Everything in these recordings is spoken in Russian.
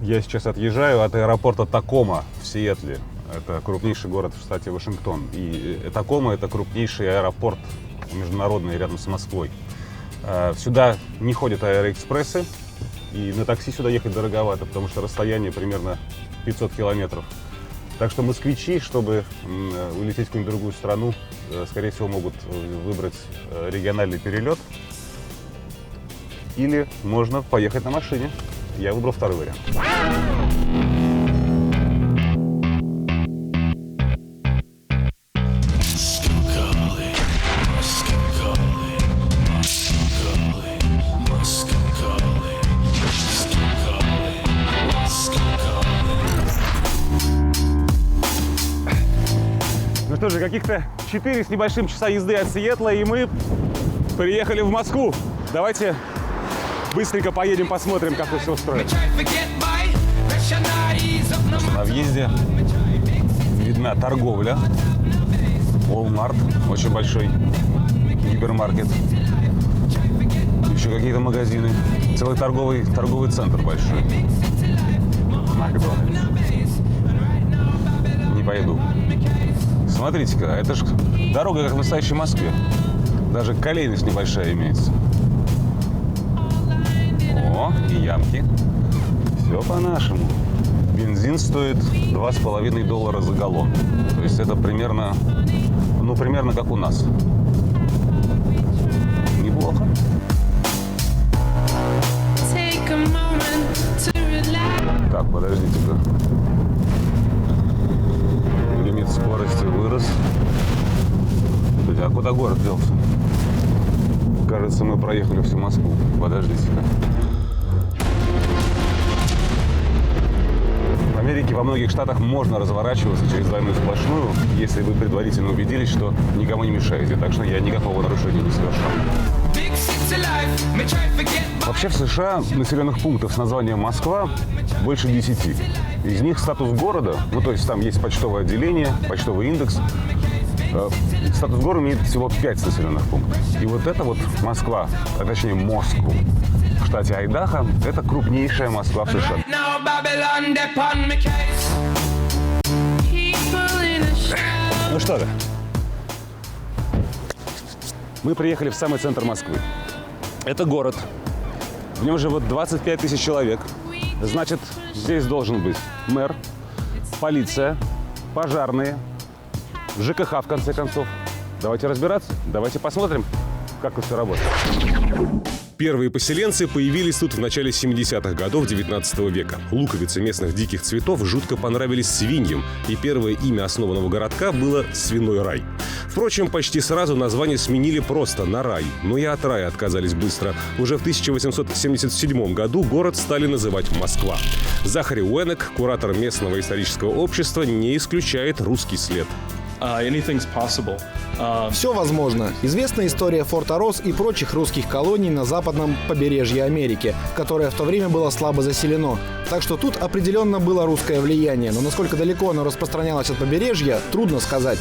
Я сейчас отъезжаю от аэропорта Такома в Сиэтле. Это крупнейший город в штате Вашингтон. И Такома – это крупнейший аэропорт международный рядом с Москвой. Сюда не ходят аэроэкспрессы, и на такси сюда ехать дороговато, потому что расстояние примерно 500 километров. Так что москвичи, чтобы улететь в какую-нибудь другую страну, скорее всего, могут выбрать региональный перелет. Или можно поехать на машине. Я выбрал второй вариант. Ну что же, каких-то 4 с небольшим часа езды от Сиэтла, и мы приехали в Москву. Давайте быстренько поедем, посмотрим, как тут все устроено. На въезде видна торговля. Walmart, очень большой гипермаркет. Еще какие-то магазины. Целый торговый центр большой. Макдональдс. Не пойду. Смотрите-ка, это же дорога, как в настоящей Москве. Даже колейность небольшая имеется. О, и ямки. Все по-нашему. Бензин стоит $2,5 за галлон. То есть это примерно, примерно как у нас. Неплохо. Так, подождите-ка. Лимит скорости вырос. А куда город делся? Кажется, мы проехали всю Москву. Подождите-ка. В Америке во многих штатах можно разворачиваться через двойную сплошную, если вы предварительно убедились, что никому не мешаете. Так что я никакого нарушения не совершал. Вообще в США населенных пунктов с названием Москва больше 10. Из них статус города, то есть там есть почтовое отделение, почтовый индекс. Статус города имеет всего 5 населенных пунктов. И вот это вот Москва, а точнее Москву, в штате Айдахо, это крупнейшая Москва в США. Ну что же, мы приехали в самый центр Москвы. Это город. В нем живет 25 тысяч человек. Значит, здесь должен быть мэр, полиция, пожарные, ЖКХ, в конце концов. Давайте разбираться, давайте посмотрим, как это все работает. Первые поселенцы появились тут в начале 70-х годов 19 века. Луковицы местных диких цветов жутко понравились свиньям, и первое имя основанного городка было «Свиной рай». Впрочем, почти сразу название сменили просто на «Рай», но и от рая отказались быстро. Уже в 1877 году город стали называть Москва. Захари Уэнек, куратор местного исторического общества, не исключает русский след. Все возможно. Известна история Форта Росс и прочих русских колоний на западном побережье Америки, которое в то время было слабо заселено. Так что тут определенно было русское влияние, но насколько далеко оно распространялось от побережья, трудно сказать.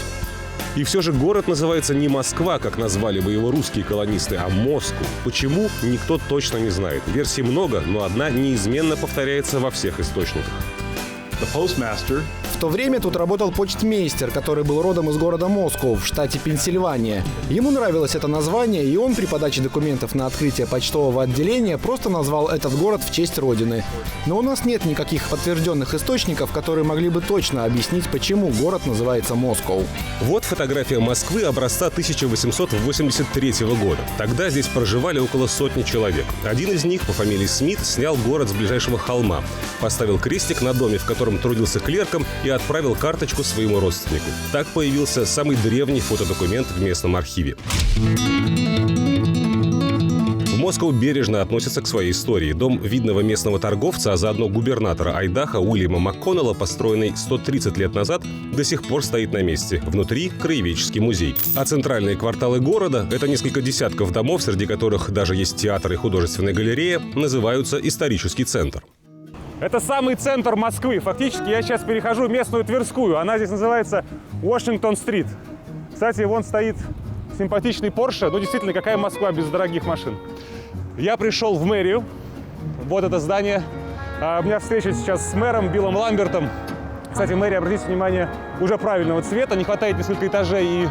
И все же город называется не Москва, как назвали бы его русские колонисты, а Москву. Почему, никто точно не знает. Версий много, но одна неизменно повторяется во всех источниках. В то время тут работал почтмейстер, который был родом из города Москоу в штате Пенсильвания. Ему нравилось это название, и он при подаче документов на открытие почтового отделения просто назвал этот город в честь родины. Но у нас нет никаких подтвержденных источников, которые могли бы точно объяснить, почему город называется Москоу. Вот фотография Москвы образца 1883 года. Тогда здесь проживали около 100 человек. Один из них, по фамилии Смит, снял город с ближайшего холма, поставил крестик на доме, в котором трудился клерком, и отправил карточку своему родственнику. Так появился самый древний фотодокумент в местном архиве. В Москву бережно относятся к своей истории. Дом видного местного торговца, а заодно губернатора Айдахо Уильяма МакКоннелла, построенный 130 лет назад, до сих пор стоит на месте. Внутри – краеведческий музей. А центральные кварталы города – это несколько десятков домов, среди которых даже есть театр и художественная галерея, называются исторический центр. Это самый центр Москвы. Фактически я сейчас перехожу местную Тверскую. Она здесь называется Вашингтон-стрит. Кстати, вон стоит симпатичный Porsche. Действительно, какая Москва без дорогих машин. Я пришел в мэрию. Вот это здание. У меня встреча сейчас с мэром Биллом Ламбертом. Кстати, мэрия, обратите внимание, уже правильного цвета, не хватает несколько этажей и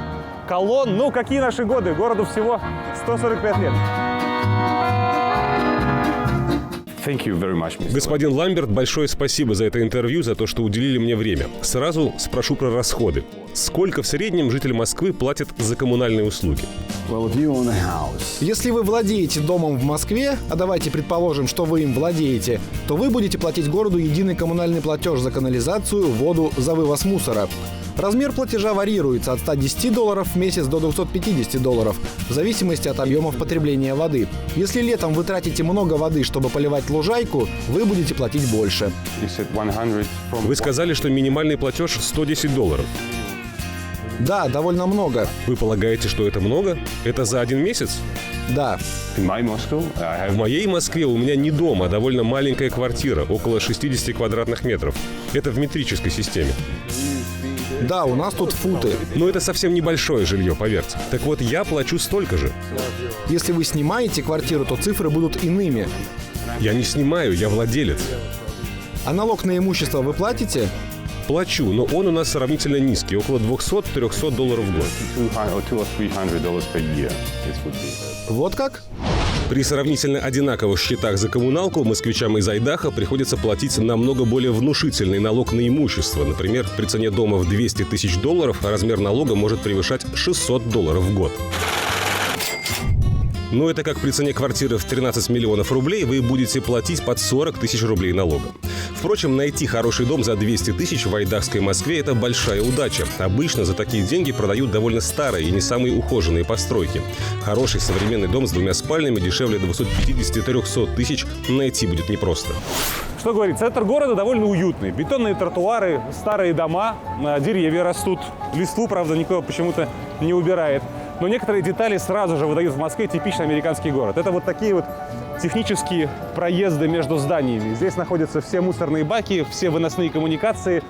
колонн. Ну, какие наши годы? Городу всего 145 лет. Господин Ламберт, большое спасибо за это интервью, за то, что уделили мне время. Сразу спрошу про расходы. Сколько в среднем житель Москвы платит за коммунальные услуги? Если вы владеете домом в Москве, а давайте предположим, что вы им владеете, то вы будете платить городу единый коммунальный платеж за канализацию, воду, за вывоз мусора. Размер платежа варьируется от $110 в месяц до $250, в зависимости от объемов потребления воды. Если летом вы тратите много воды, чтобы поливать лужайку, вы будете платить больше. Вы сказали, что минимальный платеж $110. Да, довольно много. Вы полагаете, что это много? Это за один месяц? Да. В моей Москве у меня не дом, а довольно маленькая квартира, около 60 квадратных метров. Это в метрической системе. Да, у нас тут футы. Но это совсем небольшое жилье, поверьте. Так вот, я плачу столько же. Если вы снимаете квартиру, то цифры будут иными. Я не снимаю, я владелец. А налог на имущество вы платите? Плачу, но он у нас сравнительно низкий, около $200-300 в год. Вот как? При сравнительно одинаковых счетах за коммуналку москвичам из Айдаха приходится платить намного более внушительный налог на имущество. Например, при цене дома в $200 тысяч размер налога может превышать $600 в год. Но это как при цене квартиры в 13 миллионов рублей вы будете платить под 40 тысяч рублей налога. Впрочем, найти хороший дом за 200 тысяч в айдахской Москве – это большая удача. Обычно за такие деньги продают довольно старые и не самые ухоженные постройки. Хороший современный дом с 2 спальнями дешевле 250-300 тысяч найти будет непросто. Что говорить, центр города довольно уютный. Бетонные тротуары, старые дома, деревья растут. Листву, правда, никто почему-то не убирает. Но некоторые детали сразу же выдают в Москве типичный американский город. Это вот такие вот технические проезды между зданиями. Здесь находятся все мусорные баки, все выносные коммуникации.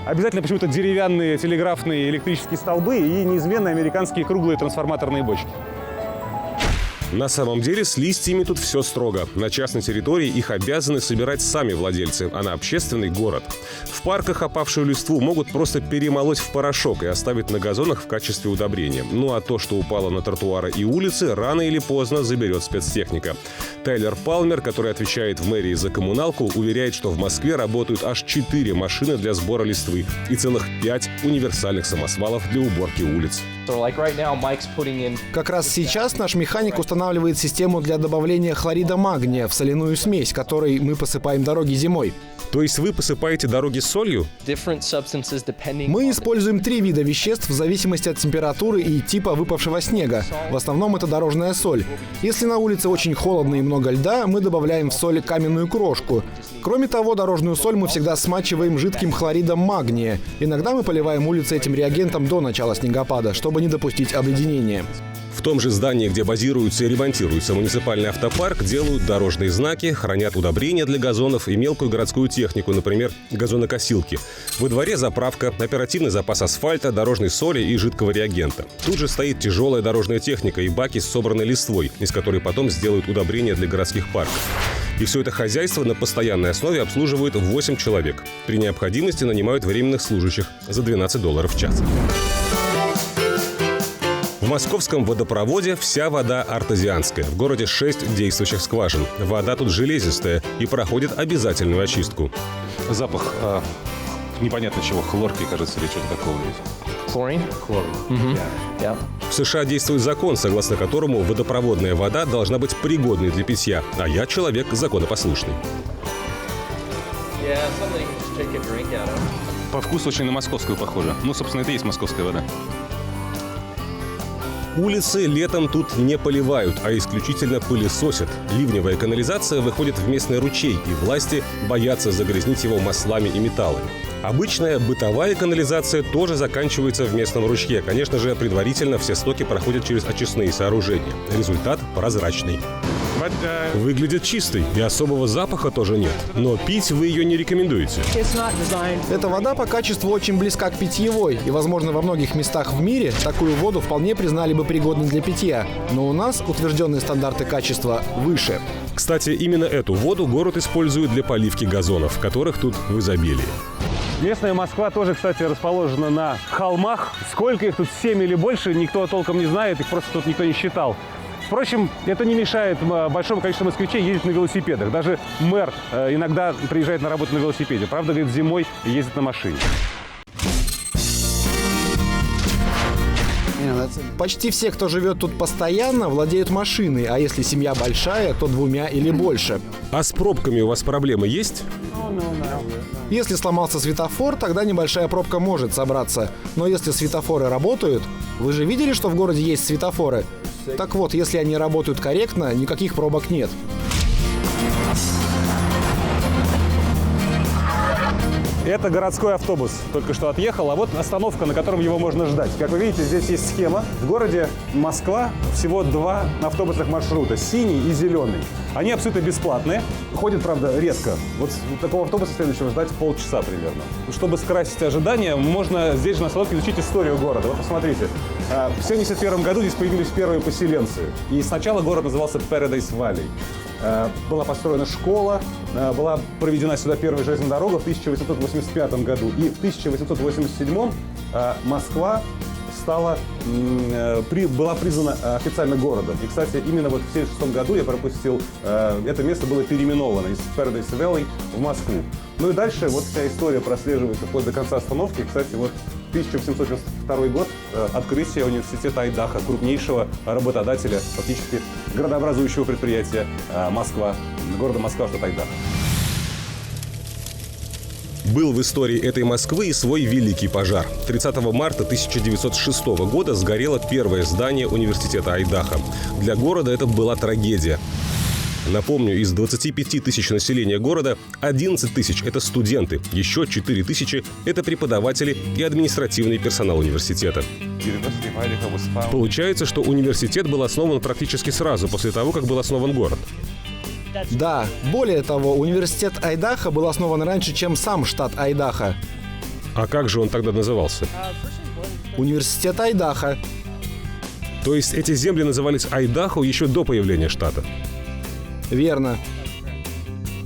Обязательно почему-то деревянные телеграфные электрические столбы и неизменные американские круглые трансформаторные бочки. На самом деле с листьями тут все строго. На частной территории их обязаны собирать сами владельцы, а на общественный – город. В парках опавшую листву могут просто перемолоть в порошок и оставить на газонах в качестве удобрения. Ну а то, что упало на тротуары и улицы, рано или поздно заберет спецтехника. Тайлер Палмер, который отвечает в мэрии за коммуналку, уверяет, что в Москве работают аж 4 машины для сбора листвы и целых 5 универсальных самосвалов для уборки улиц. Как раз сейчас наш механик устанавливает систему для добавления хлорида магния в соляную смесь, которой мы посыпаем дороги зимой. То есть вы посыпаете дороги солью? Мы используем 3 вида веществ в зависимости от температуры и типа выпавшего снега. В основном это дорожная соль. Если на улице очень холодно и много льда, мы добавляем в соль каменную крошку. Кроме того, дорожную соль мы всегда смачиваем жидким хлоридом магния. Иногда мы поливаем улицы этим реагентом до начала снегопада, чтобы не допустить обледенения. В том же здании, где базируется и ремонтируется муниципальный автопарк, делают дорожные знаки, хранят удобрения для газонов и мелкую городскую технику, например, газонокосилки. Во дворе заправка, оперативный запас асфальта, дорожной соли и жидкого реагента. Тут же стоит тяжелая дорожная техника и баки с собранной листвой, из которой потом сделают удобрения для городских парков. И все это хозяйство на постоянной основе обслуживают 8 человек. При необходимости нанимают временных служащих за $12 в час. В московском водопроводе вся вода артезианская. В городе 6 действующих скважин. Вода тут железистая и проходит обязательную очистку. Запах непонятно чего, хлорки, кажется, или что-то такого есть. В США действует закон, согласно которому водопроводная вода должна быть пригодной для питья. А я человек законопослушный. По вкусу очень на московскую похоже. Ну, собственно, это и есть московская вода. Улицы летом тут не поливают, а исключительно пылесосят. Ливневая канализация выходит в местный ручей, и власти боятся загрязнить его маслами и металлами. Обычная бытовая канализация тоже заканчивается в местном ручье. Конечно же, предварительно все стоки проходят через очистные сооружения. Результат прозрачный. Выглядит чистой, и особого запаха тоже нет. Но пить вы ее не рекомендуете. Эта вода по качеству очень близка к питьевой, и, возможно, во многих местах в мире такую воду вполне признали бы пригодной для питья. Но у нас утвержденные стандарты качества выше. Кстати, именно эту воду город использует для поливки газонов, которых тут в изобилии. Местная Москва тоже, кстати, расположена на холмах. Сколько их тут, 7 или больше, никто толком не знает, их просто тут никто не считал. Впрочем, это не мешает большому количеству москвичей ездить на велосипедах. Даже мэр иногда приезжает на работу на велосипеде. Правда, говорит, зимой ездит на машине. Почти все, кто живет тут постоянно, владеют машиной, а если семья большая, то 2 или больше. А с пробками у вас проблемы есть? Если сломался светофор, тогда небольшая пробка может собраться. Но если светофоры работают, вы же видели, что в городе есть светофоры? Так вот, если они работают корректно, никаких пробок нет. Это городской автобус, только что отъехал, а вот остановка, на котором его можно ждать. Как вы видите, здесь есть схема. В городе Москва всего 2 автобусных маршрута, синий и зеленый. Они абсолютно бесплатные, ходят, правда, редко. Вот такого автобуса следующего ждать полчаса примерно. Чтобы скрасить ожидания, можно здесь же на остановке изучить историю города. Вот посмотрите, в 1971 году здесь появились первые поселенцы. И сначала город назывался Paradise Valley. Была построена школа, была проведена сюда первая железная дорога в 1885 году. И в 1887 Москва была признана официально городом. И, кстати, именно вот в 1976 году, я пропустил, это место было переименовано из Paradise Valley в Москву. Ну и дальше вот вся история прослеживается вплоть до конца остановки. Кстати, вот 1892 год, открытие университета Айдахо, крупнейшего работодателя, фактически городообразующего предприятия города Москва, штат Айдахо. Был в истории этой Москвы и свой великий пожар. 30 марта 1906 года сгорело первое здание университета Айдахо. Для города это была трагедия. Напомню, из 25 тысяч населения города 11 тысяч – это студенты, еще 4 тысячи – это преподаватели и административный персонал университета. Получается, что университет был основан практически сразу после того, как был основан город. Да, более того, университет Айдахо был основан раньше, чем сам штат Айдахо. А как же он тогда назывался? Университет Айдахо. То есть эти земли назывались Айдахо еще до появления штата? Верно.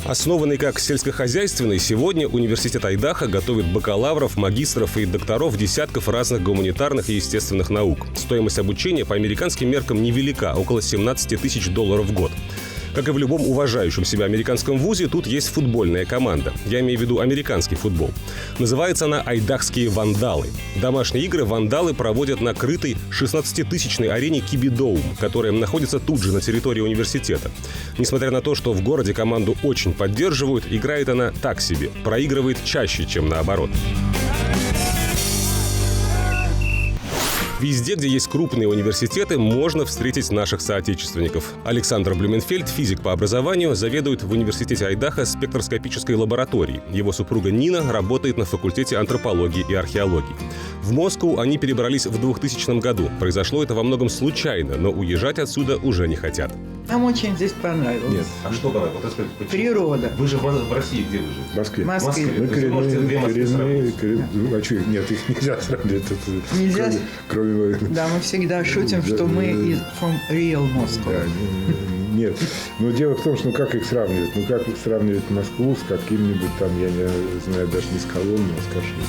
Основанный как сельскохозяйственный, сегодня университет Айдахо готовит бакалавров, магистров и докторов десятков разных гуманитарных и естественных наук. Стоимость обучения по американским меркам невелика – около $17 тысяч в год. Как и в любом уважающем себя американском вузе, тут есть футбольная команда. Я имею в виду американский футбол. Называется она «Айдахские вандалы». Домашние игры вандалы проводят на крытой 16-тысячной арене Кибидоум, которая находится тут же на территории университета. Несмотря на то, что в городе команду очень поддерживают, играет она так себе, проигрывает чаще, чем наоборот. Везде, где есть крупные университеты, можно встретить наших соотечественников. Александр Блюменфельд, физик по образованию, заведует в университете Айдахо спектроскопической лабораторией. Его супруга Нина работает на факультете антропологии и археологии. В Москву они перебрались в 2000 году. Произошло это во многом случайно, но уезжать отсюда уже не хотят. Нам очень здесь понравилось. Нет. А что понравилось? Природа. Вы же в России где вы живете? В Москве. В Москве. Ну, а что, нет, их нельзя сравнивать. Нельзя. Кроме... Да, мы всегда шутим, что мы из from real Moscow. Да, нет. Но дело в том, что как их сравнивать? Ну, как сравнивать Москву с каким-нибудь там, я не знаю, даже не с Коломной, а с Каширой.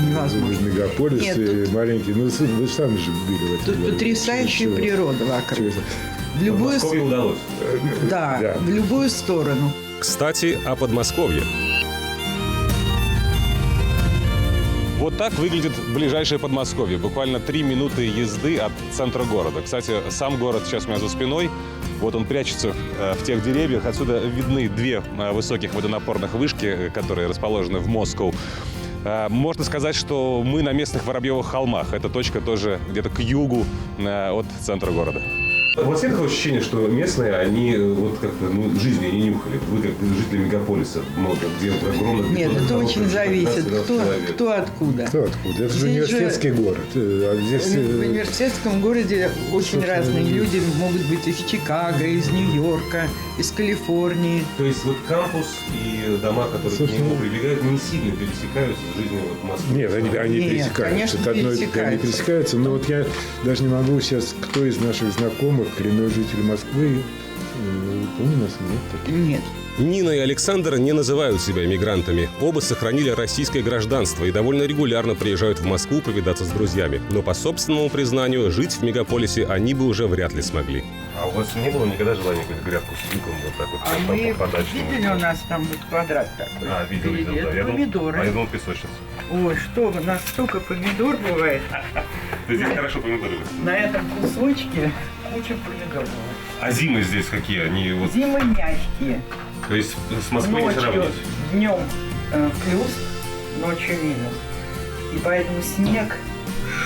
Невозможно. Мегаполис Нет, маленький. Ну, вы же сами же были в этом. Тут потрясающая природа вокруг. В любую... удалось. Да, в любую сторону. Кстати, о Подмосковье. Вот так выглядит ближайшее Подмосковье. Буквально 3 минуты езды от центра города. Кстати, сам город сейчас у меня за спиной. Вот он прячется в тех деревьях. Отсюда видны 2 высоких водонапорных вышки, которые расположены в Москве. Можно сказать, что мы на местных Воробьевых холмах. Эта точка тоже где-то к югу от центра города. У вас нет такого ощущения, что местные, они вот как-то, жизни не нюхали? Вы как жители мегаполиса, где огромное... Нет, это очень зависит, кто откуда. Кто откуда? Это же Здесь университетский город. А здесь... В университетском городе очень разные люди. Могут быть из Чикаго, из Нью-Йорка, из Калифорнии. То есть вот кампус и дома, которые к нему прибегают, не сильно пересекаются с жизнью в Москве? Нет, они Нет, пересекаются. конечно, Это одно, пересекаются. они пересекаются. Но вот я даже не могу сейчас, кто из наших знакомых, коренной житель Москвы, у нас нет таких. Нет. Нина и Александр не называют себя мигрантами. Оба сохранили российское гражданство и довольно регулярно приезжают в Москву повидаться с друзьями. Но по собственному признанию, жить в мегаполисе они бы уже вряд ли смогли. А у вас не было никогда желания какую-то грядку с луком вот так вот? А мы видели, у нас там вот квадрат такой. Видел, да. Это помидоры. Я думал, песочница. Ой, что вы, у нас столько помидор бывает. Здесь хорошо помидоры. На этом кусочке куча помидоров. А зимы здесь какие? Они вот... Зимы мягкие. То есть с Москвой не сравнить? Днем плюс, ночью минус. И поэтому снег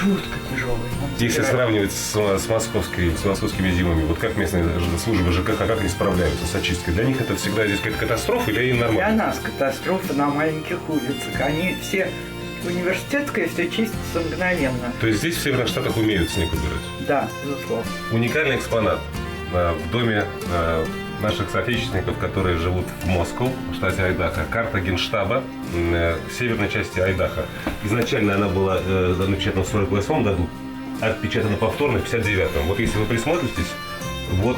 жутко тяжелый. Если сравнивать с московскими зимами, вот как местные службы ЖКХ, как они справляются с очисткой? Для них это всегда здесь какая-то катастрофа или они нормально? Для нас катастрофа на маленьких улицах. Они все, университетское, все чистится мгновенно. То есть здесь в Северных Штатах умеют снег убирать? Да, безусловно. Уникальный экспонат в доме наших соотечественников, которые живут в Москве, в штате Айдахо. Карта Генштаба северной части Айдахо. Изначально она была напечатана в 1948 году, отпечатана повторно в 1959. Вот если вы присмотритесь, вот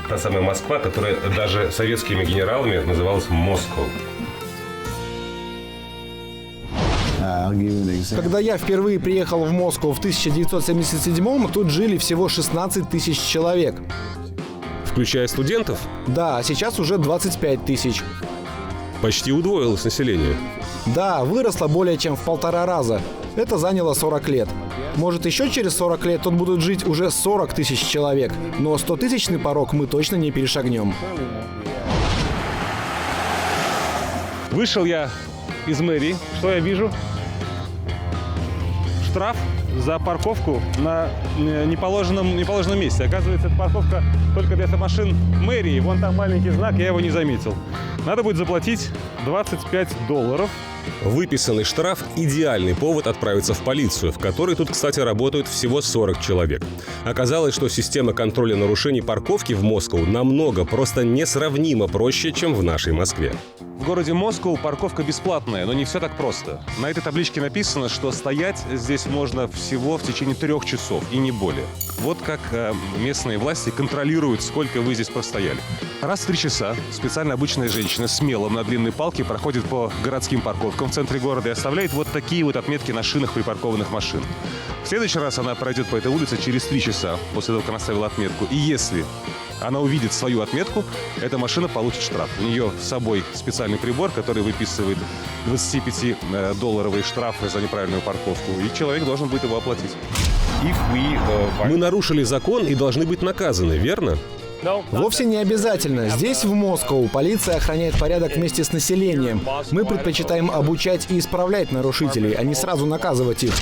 та самая Москва, которая даже советскими генералами называлась Москва. Когда я впервые приехал в Москву в 1977-м, тут жили всего 16 тысяч человек. Включая студентов? Да, а сейчас уже 25 тысяч. Почти удвоилось население. Да, выросло более чем в 1,5 раза. Это заняло 40 лет. Может, еще через 40 лет тут будут жить уже 40 тысяч человек. Но 100-тысячный порог мы точно не перешагнем. Вышел я из мэрии. Что я вижу? Штраф за парковку на неположенном месте. Оказывается, эта парковка только для автомашин мэрии. Вон там маленький знак, я его не заметил. Надо будет заплатить $25. Выписанный штраф – идеальный повод отправиться в полицию, в которой тут, кстати, работают всего 40 человек. Оказалось, что система контроля нарушений парковки в Москве намного, просто несравнимо проще, чем в нашей Москве. В городе Москва парковка бесплатная, но не все так просто. На этой табличке написано, что стоять здесь можно всего в течение 3 часов и не более. Вот как местные власти контролируют, сколько вы здесь простояли. Раз в 3 часа специально обычная женщина с мелом на длинной палке проходит по городским парковкам в центре города и оставляет вот такие вот отметки на шинах припаркованных машин. В следующий раз она пройдет по этой улице через 3 часа после того, как она оставила отметку. И если она увидит свою отметку, эта машина получит штраф. У нее с собой специальный прибор, который выписывает $25 штрафы за неправильную парковку, и человек должен будет его оплатить. Мы нарушили закон и должны быть наказаны, верно? Вовсе не обязательно. Здесь, в Москве, полиция охраняет порядок вместе с населением. Мы предпочитаем обучать и исправлять нарушителей, а не сразу наказывать их.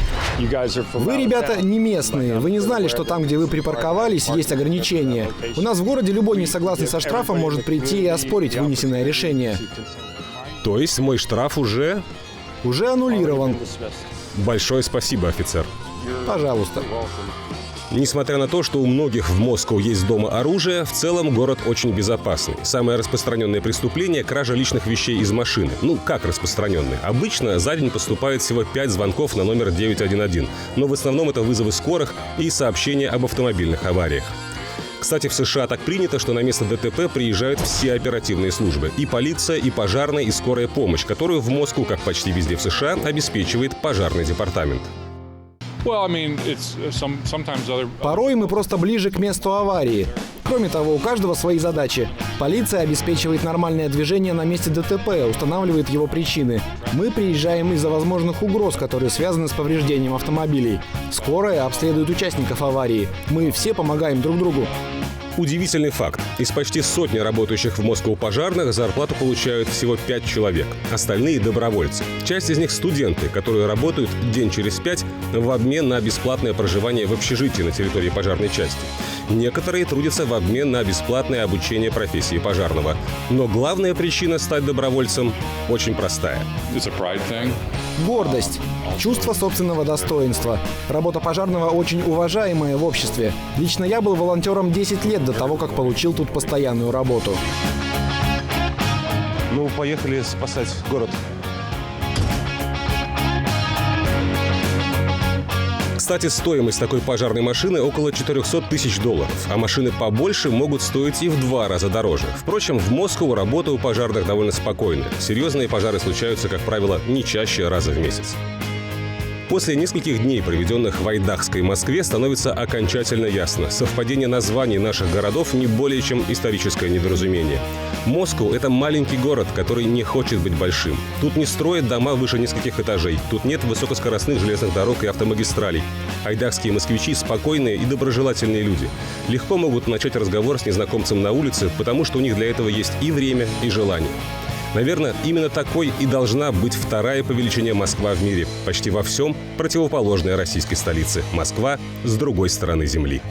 Вы, ребята, не местные. Вы не знали, что там, где вы припарковались, есть ограничения. У нас в городе любой несогласный со штрафом может прийти и оспорить вынесенное решение. То есть мой штраф уже Уже Большое спасибо, офицер. Пожалуйста. Несмотря на то, что у многих в Москве есть дома оружие, в целом город очень безопасный. Самое распространенное преступление – кража личных вещей из машины. Ну, как распространенное? Обычно за день поступает всего 5 звонков на номер 911, но в основном это вызовы скорых и сообщения об автомобильных авариях. Кстати, в США так принято, что на место ДТП приезжают все оперативные службы. И полиция, и пожарная, и скорая помощь, которую в Москве, как почти везде в США, обеспечивает пожарный департамент. Порой мы просто ближе к месту аварии. Кроме того, у каждого свои задачи. Полиция обеспечивает нормальное движение на месте ДТП, устанавливает его причины. Мы приезжаем из-за возможных угроз, которые связаны с повреждением автомобилей. Скорая обследует участников аварии. Мы все помогаем друг другу. Удивительный факт. Из почти сотни работающих в Москве пожарных зарплату получают всего 5 человек. Остальные – добровольцы. Часть из них – студенты, которые работают день через 5 в обмен на бесплатное проживание в общежитии на территории пожарной части. Некоторые трудятся в обмен на бесплатное обучение профессии пожарного. Но главная причина стать добровольцем очень простая. Гордость, чувство собственного достоинства. Работа пожарного очень уважаемая в обществе. Лично я был волонтером 10 лет до того, как получил тут постоянную работу. Ну, поехали спасать город. Кстати, стоимость такой пожарной машины около $400 тысяч, а машины побольше могут стоить и в 2 раза дороже. Впрочем, в Москве работа у пожарных довольно спокойная. Серьезные пожары случаются, как правило, не чаще раза в месяц. После нескольких дней, проведенных в Айдахской Москве, становится окончательно ясно. Совпадение названий наших городов не более чем историческое недоразумение. Москва – это маленький город, который не хочет быть большим. Тут не строят дома выше нескольких этажей. Тут нет высокоскоростных железных дорог и автомагистралей. Айдахские москвичи – спокойные и доброжелательные люди. Легко могут начать разговор с незнакомцем на улице, потому что у них для этого есть и время, и желание. Наверное, именно такой и должна быть вторая по величине Москва в мире. Почти во всем противоположная российской столице. Москва с другой стороны земли.